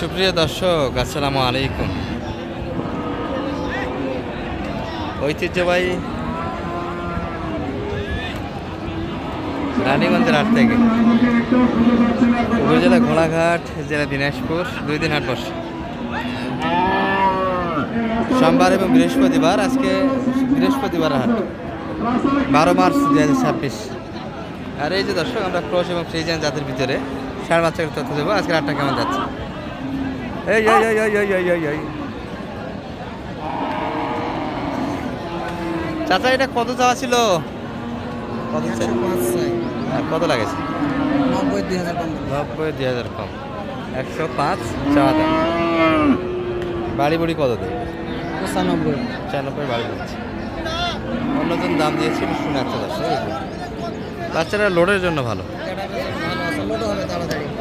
সুপ্রিয় দর্শক, আসসালামু আলাইকুম। ঐতিহ্যবাহী রানীগঞ্জের হাট থেকে উপজেলা ঘোড়াঘাট, জেলা দিনাজপুর 2 দিন হাট বসে সোমবার এবং বৃহস্পতিবার। আজকে বৃহস্পতিবার হাট, 12 মার্চ 2026। আর এই যে দর্শক, আমরা ক্রস এবং ফ্রিজিয়ান জাতের ভিতরে ষাঁড় বাচ্চাকে তথ্য দেবো। আজকে হাটটা কেমন যাচ্ছে? এই চাচা, এটা কত চাওয়া ছিল? কত কত লাগেছে? 90-2000 কম। 105 চাওয়া দাম। বাড়ি বুড়ি কত দেয়? 95 বাড়ি দিচ্ছে। অন্যজন দাম দিয়েছিল শুনে একটা দশ। বাচ্চারা লোডের জন্য ভালো।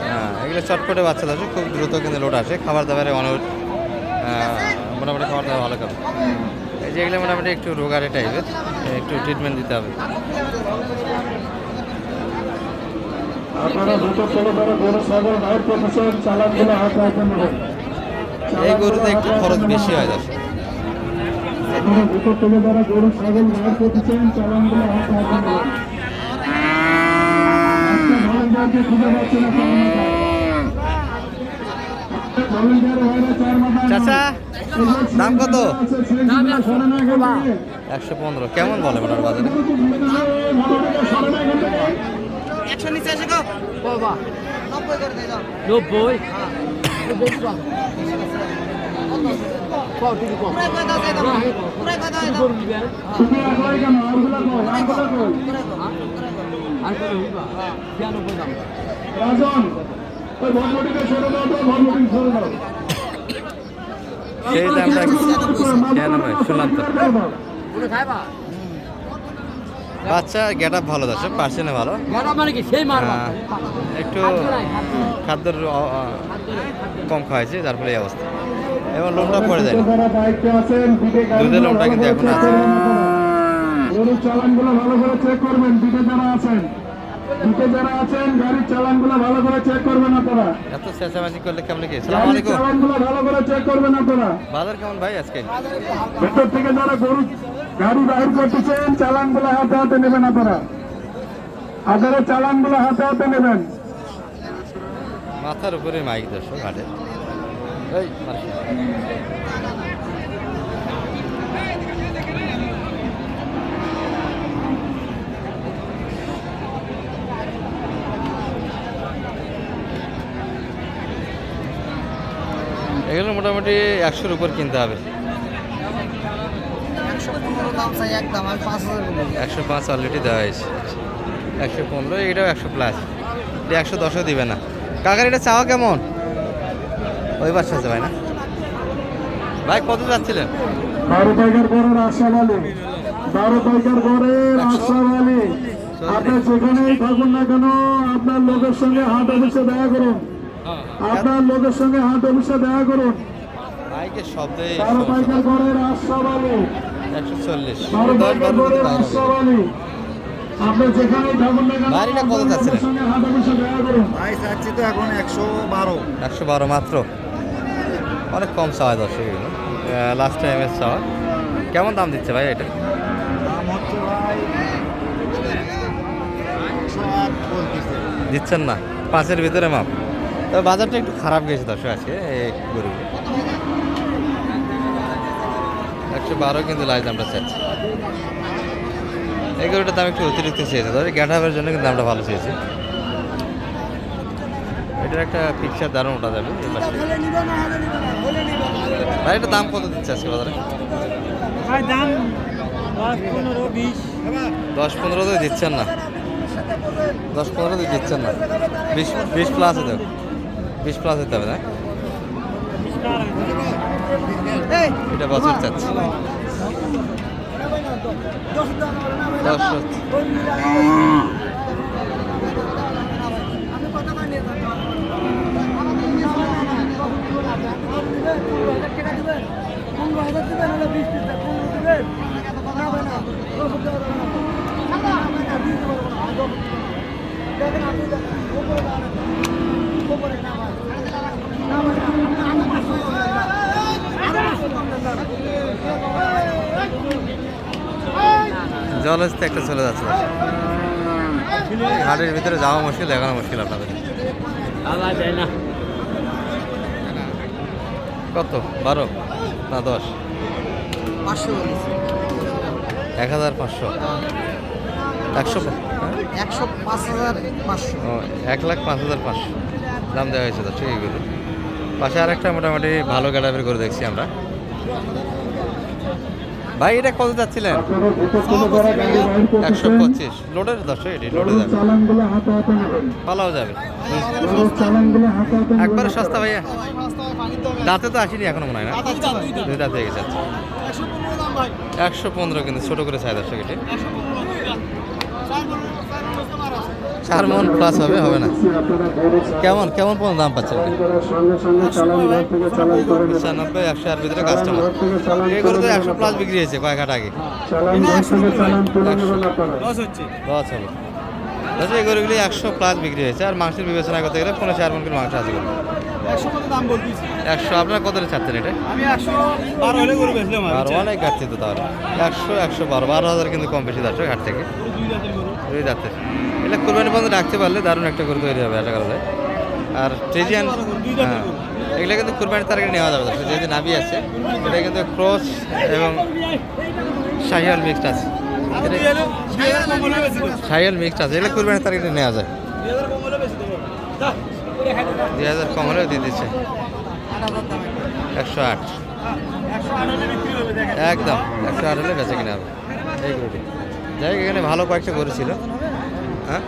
হ্যাঁ, এগুলো চটপটে বাচ্চা আসে, খুব দ্রুত কিন্তু লোড আসে। খাবার দাবারে অনেক মোটামুটি খাবার দাবার ভালো খাবে। এই যে এগুলো মোটামুটি একটু রোগারে টাইপের, একটু ট্রিটমেন্ট দিতে হবে। এই গরুতে একটু খরচ বেশি হয় দশ। চাচা, দাম কত? 115। কেমন বলে ওনার বাজারে? 100 নিচে এসে গো বাবা 90 করে দিয়ে দাও। 90 সেই দামটা শুনলাম তো। বাচ্চা গেট আপ ভালো আছে, পার্সেন্টে ভালো। একটু খাদ্যর কম খাওয়াইছে, যার ফলে এই অবস্থা। এবং লোনটা পড়ে যায়, দুধের লোনটা কিন্তু এখন আছে। গরুর চালানগুলো ভালো করে চেক করবেন। যারা আছেন গাড়ির চালানগুলো ভালো করে চেক করবেন আপনারা। এত চেঁচামেচি করলে কেমন কি? আসসালামু আলাইকুম। চালানগুলো ভালো করে চেক করবেন আপনারা। বাজার কেমন ভাই আজকে? ভেতর থেকে যারা গরু গাড়ি বাইর করতেছেন, চালানগুলো হাতে হাতে নেবেন আপনারা। চালানগুলো হাতে হাতে নেবেন। মাথার উপরে মাইক দর্শক হাটে। এগুলো মোটামুটি 100-র উপর কিনতে হবে। 105 অলরেডি দেওয়া হয়েছে। 115, এটাও 100 প্লাস। 110ও দিবে না। কাকার এটা চাওয়া কেমন? ওই বাচ্চা আছে ভাই না ভাই, কত যাচ্ছিলেন? 12 টাকার গড়ের আশাবালী, 12 টাকার গড়ের আশাবালী। আপনি যেখানেই থাকুন না কেন, আপনার লোকের সঙ্গে হাট অফিসে দেখা করুন। আপনার লোকের সঙ্গে হাট অফিসে দেখা করুন। বাইকের শব্দে 12 টাকার গড়ের আশাবালী, 140। 12 টাকার গড়ের আশাবালী। আপনি যেখানেই থাকুন না কেন, বাড়িটা কত যাচ্ছিলেন? সঙ্গে হাট অফিসে দেখা করুন। ভাই চাচ্ছি তো এখন 112 মাত্র। অনেক কম চাওয়া দর্শক এগুলো। লাস্ট টাইমের চাওয়া। কেমন দাম দিচ্ছে ভাই এটা? দাম হচ্ছে ভাই 108 বলতেছে। দিচ্ছেন না? 5-এর ভিতরে মাপ। তবে বাজারটা একটু খারাপ গেছে দর্শক আজকে। এই গরু 112 কিন্তু লাইজ দামটা চাচ্ছে। এই গরুটার দাম একটু অতিরিক্ত চেয়েছে, তবে গ্যাটাপের জন্য কিন্তু দামটা ভালো চেয়েছে। এটার একটা পিকচার দারুণ ওঠা যাবে এই পাশে। ভাই এটা দাম কত দিচ্ছে আজকে বাজারে? দাম 10-15-20। 10-15 তো দিচ্ছেন না। 10-15 তো দিচ্ছেন না। 20 প্লাস হতে হবে। 20 প্লাস হতে হবে না? এটা বছর চাচ্ছে 10। জলস্থ একটা চলে যাচ্ছে হাটের ভিতরে যাওয়া মুশকিল, দেখানো মুশকিল আপনাদের। কত 12 না 10? 1500 100 105,500 ও 1,05,500 দাম দেওয়া হয়েছে তো ঠিক এগুলো। পাশে আর একটা মোটামুটি ভালো গ্যাডাপের করে দেখছি আমরা। ভাই এটা কত যাচ্ছিলেন? আপনারা ভিতর থেকে যারা গাড়ি বাইর করতেছেন 125 লোডের 10, এটি লোডে গরুর যাবে, চালানগুলো হাতে হাতে নেবেন। পালাও যাবে গরুর চালানগুলো হাতে হাতে নেবেন। একবারে সস্তা ভাইয়া। দাঁতে তো আসেনি এখনো মনে হয় না, দুই দাঁত হয়ে গেছে। আচ্ছা 115 কিন্তু ছোট করে চাই দর্শক এটি 4 মন প্লাস হবে, হবে না? আপনারা গরুর চালান কেমন কেমন পর্যন্ত দাম পাচ্ছেন এটি? করার সঙ্গে সঙ্গে চালান ঘর থেকে চালান করে নেবেন। 95 100 এর ভিতরে কাস্টমার। ঘর থেকে চালান এই গরু তো 100 প্লাস বিক্রি হয়েছে কয়েক হাট আগে। চালান ঘর থেকে চালান তুলে নেবেন আপনারা। লস হবে আচ্ছা এই গরুগুলি 100 প্লাস বিক্রি হয়েছে। আর মাংসের বিবেচনা করতে গেলে 4 মন করে মাংস আছে গরু। 100 আপনারা কত চাচ্ছেন এটা? আমি 112 হলে গরু বেচলাম আর অনেক গাড়ছে তো তাহলে 100 কিন্তু কম বেশি যাচ্ছে হাট থেকে। দুই দাঁতের এটা কোরবানি পর্যন্ত রাখতে পারলে দারুণ একটা গরু তৈরি হবে আশা করা যায়। আর ট্রেজিয়ান হ্যাঁ এগুলো কিন্তু কোরবানির তারিখে নেওয়া যাবে দর্শক। যেহেতু নাভি আছে এটা কিন্তু ক্রস এবং শাহিয়াল মিক্সড আছে, শাহিয়াল মিক্সড আছে, এগুলো কোরবানির তারিখে নেওয়া যায়। 2000 কম হলেও দিয়ে দিচ্ছে 108 একদম 108 হলে বেঁচে কিনা হবে এই গরুটি। যাই হোক এখানে ভালো কয়েকটা গরু ছিল। হ্যাঁ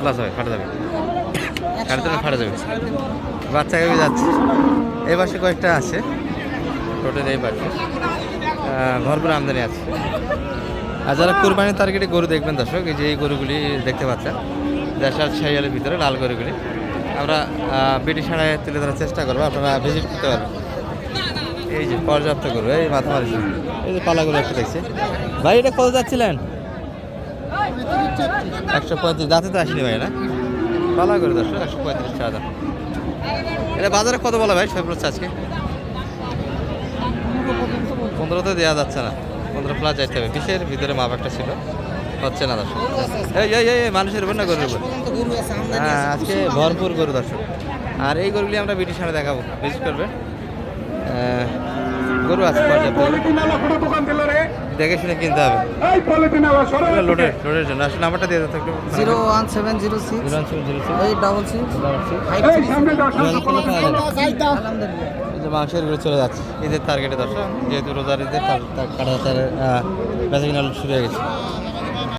প্লাস হবে, ফাটা যাবে, ফাটা যাবে, বাচ্চা গাবি যাচ্ছে। এই পাশে কয়েকটা আছে টোটাল, এই পাশে ভরপুর আমদানি আছে। আর যারা কোরবানির টার্গেটে গরু দেখবেন দর্শক, এই যে এই গরুগুলি দেখতে পাচ্ছেন দেশাল শাহিয়ালের ভিতরে লাল গরুগুলি আমরা ব্রিটিশ হাড়ায় তুলে ধরার চেষ্টা করবো, আপনারা ভিজিট করতে পারবেন। এই যে পর্যাপ্ত গরু, এই মাথা মারিছে, এই যে পালাগুলো একটা দেখছি। ভাই এটা কত যাচ্ছিলেন? 135 দাঁতে তো আসেনি ভাই না, পালা করে দর্শক 135 টাকা। এটা বাজারে কত বলা ভাই সর্বোচ্চ আজকে? 15 তো দেওয়া যাচ্ছে না, 15 প্লাস যাইতে হবে। 20-এর ভিতরে মাপ একটা ছিল, হচ্ছে না দর্শক। এই মানুষের উপর না গরুর উপর। হ্যাঁ আজকে ভরপুর গরু দর্শক। আর এই গরুগুলি আমরা ব্রিটিশ হাটে দেখাবো, ভিজিট করবে। গরু আছে পর্যাপ্ত গরু, দেখে শুনে কিনতে হবে। লোডের জন্য আসলে নাম্বারটা দিয়ে দিতে একটু। 01706 866 মাংসের গরু চলে যাচ্ছে ঈদের টার্গেটে দর্শক, যেহেতু রোজার ঈদের বেচা কিনা শুরু হয়ে গেছে।